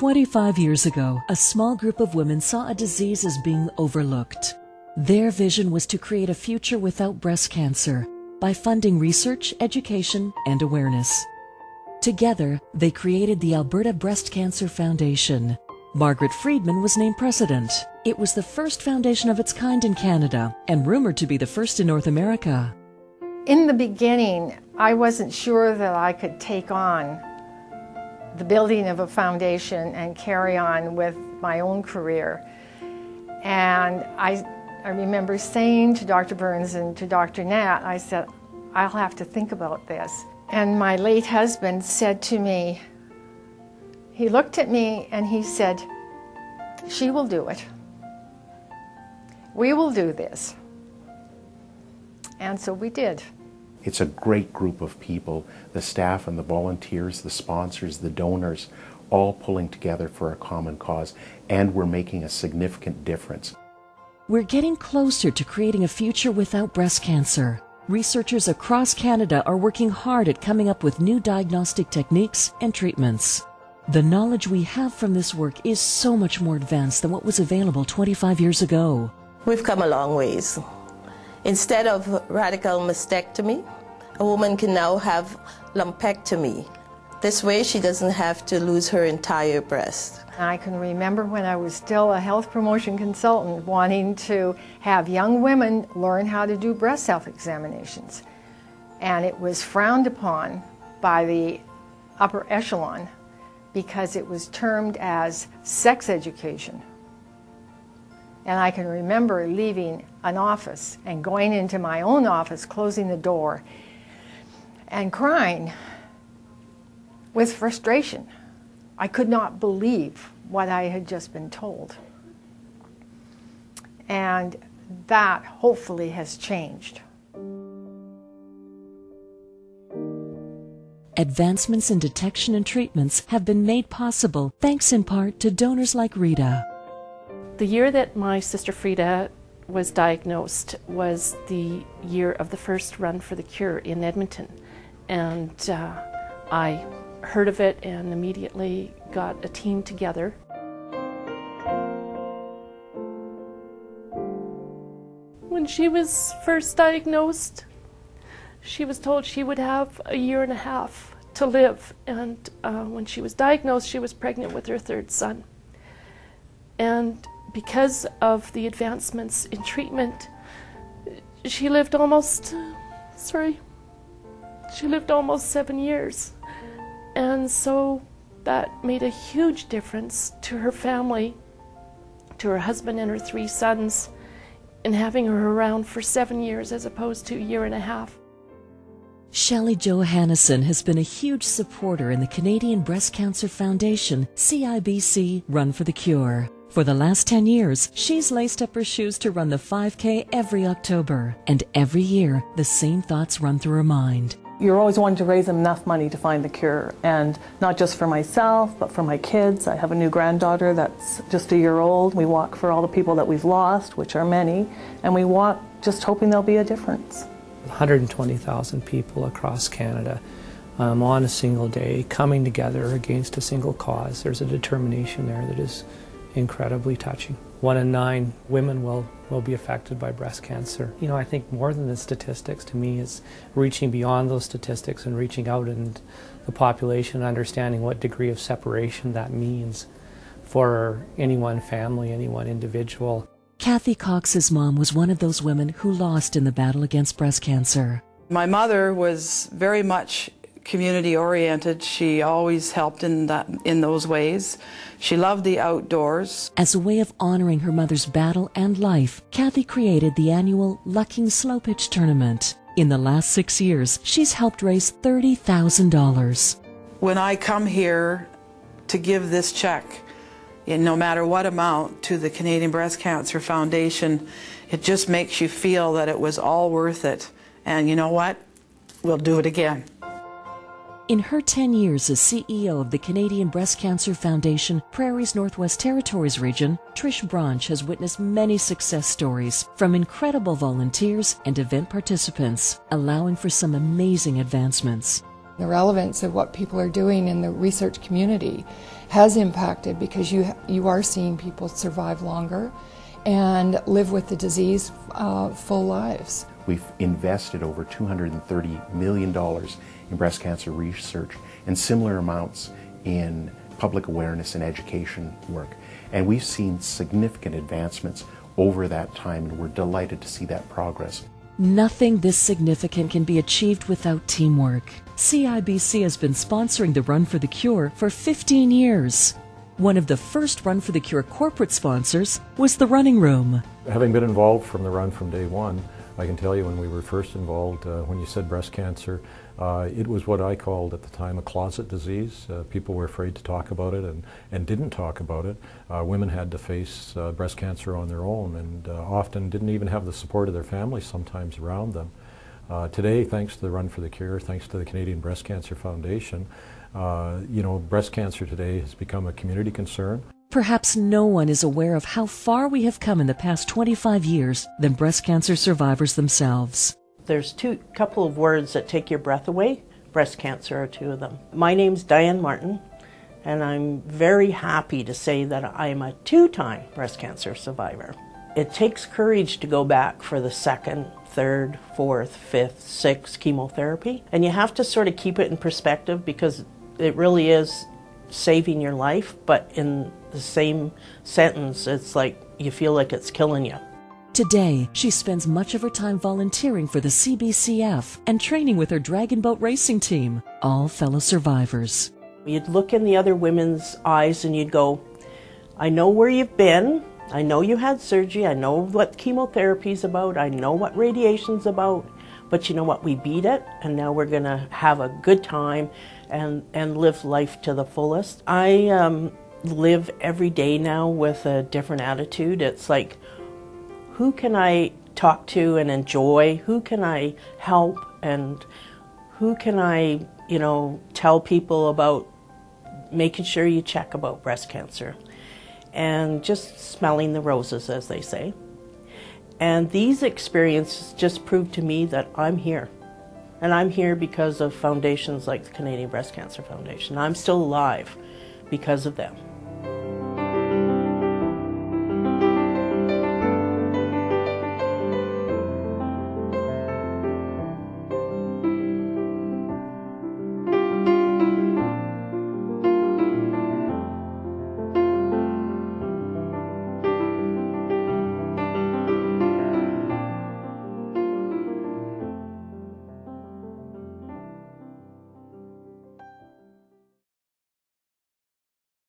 25 years ago, a small group of women saw a disease as being overlooked. Their vision was to create a future without breast cancer by funding research, education, and awareness. Together, they created the Alberta Breast Cancer Foundation. Margaret Friedman was named president. It was the first foundation of its kind in Canada and rumored to be the first in North America. In the beginning, I wasn't sure that I could take on the building of a foundation and carry on with my own career. And I remember saying to Dr. Burns and to Dr. Nat, I said, I'll have to think about this. And my late husband said to me, he looked at me and he said, she will do it. We will do this. And so we did. It's a great group of people, the staff and the volunteers, the sponsors, the donors, all pulling together for a common cause, and we're making a significant difference. We're getting closer to creating a future without breast cancer. Researchers across Canada are working hard at coming up with new diagnostic techniques and treatments. The knowledge we have from this work is so much more advanced than what was available 25 years ago. We've come a long ways. Instead of radical mastectomy, a woman can now have lumpectomy. This way she doesn't have to lose her entire breast. I can remember when I was still a health promotion consultant wanting to have young women learn how to do breast self-examinations. And it was frowned upon by the upper echelon because it was termed as sex education. And I can remember leaving an office and going into my own office, closing the door, and crying with frustration. I could not believe what I had just been told. And that hopefully has changed. Advancements in detection and treatments have been made possible thanks in part to donors like Rita. The year that my sister Frida was diagnosed was the year of the first Run for the Cure in Edmonton. And I heard of it and immediately got a team together. When she was first diagnosed, she was told she would have a year and a half to live. And when she was diagnosed, she was pregnant with her third son. And because of the advancements in treatment, she lived almost 7 years. And so that made a huge difference to her family, to her husband and her 3 sons, in having her around for 7 years as opposed to a year and a half. Shelley Johannesen has been a huge supporter in the Canadian Breast Cancer Foundation, CIBC Run for the Cure. For the last 10 years, she's laced up her shoes to run the 5K every October. And every year, the same thoughts run through her mind. You're always wanting to raise enough money to find the cure, and not just for myself, but for my kids. I have a new granddaughter that's just a year old. We walk for all the people that we've lost, which are many, and we walk just hoping there'll be a difference. 120,000 people across Canada on a single day coming together against a single cause. There's a determination there that is incredibly touching. 1 in 9 women will be affected by breast cancer. You know, I think more than the statistics to me is reaching beyond those statistics and reaching out in the population and understanding what degree of separation that means for any one family, any one individual. Kathy Cox's mom was one of those women who lost in the battle against breast cancer. My mother was very much community-oriented. She always helped in those ways. She loved the outdoors. As a way of honoring her mother's battle and life, Kathy created the annual Lucking Slow Pitch Tournament. In the last 6 years, she's helped raise $30,000. When I come here to give this check, no matter what amount, to the Canadian Breast Cancer Foundation, it just makes you feel that it was all worth it. And you know what? We'll do it again. In her 10 years as CEO of the Canadian Breast Cancer Foundation Prairies Northwest Territories region, Trish Branch has witnessed many success stories from incredible volunteers and event participants, allowing for some amazing advancements. The relevance of what people are doing in the research community has impacted, because you are seeing people survive longer and live with the disease full lives. We've invested over $230 million in breast cancer research and similar amounts in public awareness and education work. And we've seen significant advancements over that time, and we're delighted to see that progress. Nothing this significant can be achieved without teamwork. CIBC has been sponsoring the Run for the Cure for 15 years. One of the first Run for the Cure corporate sponsors was the Running Room. Having been involved from the run from day one, I can tell you when we were first involved, when you said breast cancer, it was what I called at the time a closet disease. People were afraid to talk about it and didn't talk about it. Women had to face breast cancer on their own, and often didn't even have the support of their families sometimes around them. Today, thanks to the Run for the Cure, thanks to the Canadian Breast Cancer Foundation, breast cancer today has become a community concern. Perhaps no one is aware of how far we have come in the past 25 years than breast cancer survivors themselves. There's couple of words that take your breath away. Breast cancer are two of them. My name's Diane Martin, and I'm very happy to say that I'm a 2-time breast cancer survivor. It takes courage to go back for the second, third, fourth, fifth, sixth chemotherapy, and you have to sort of keep it in perspective, because it really is saving your life, but in the same sentence, it's like you feel like it's killing you. Today, she spends much of her time volunteering for the CBCF and training with her Dragon Boat racing team, all fellow survivors. You'd look in the other women's eyes and you'd go, I know where you've been, I know you had surgery, I know what chemotherapy's about, I know what radiation's about, but you know what, we beat it, and now we're going to have a good time and live life to the fullest. I live every day now with a different attitude. It's like, who can I talk to and enjoy? Who can I help? And who can I, tell people about making sure you check about breast cancer? And just smelling the roses, as they say. And these experiences just prove to me that I'm here. And I'm here because of foundations like the Canadian Breast Cancer Foundation. I'm still alive because of them.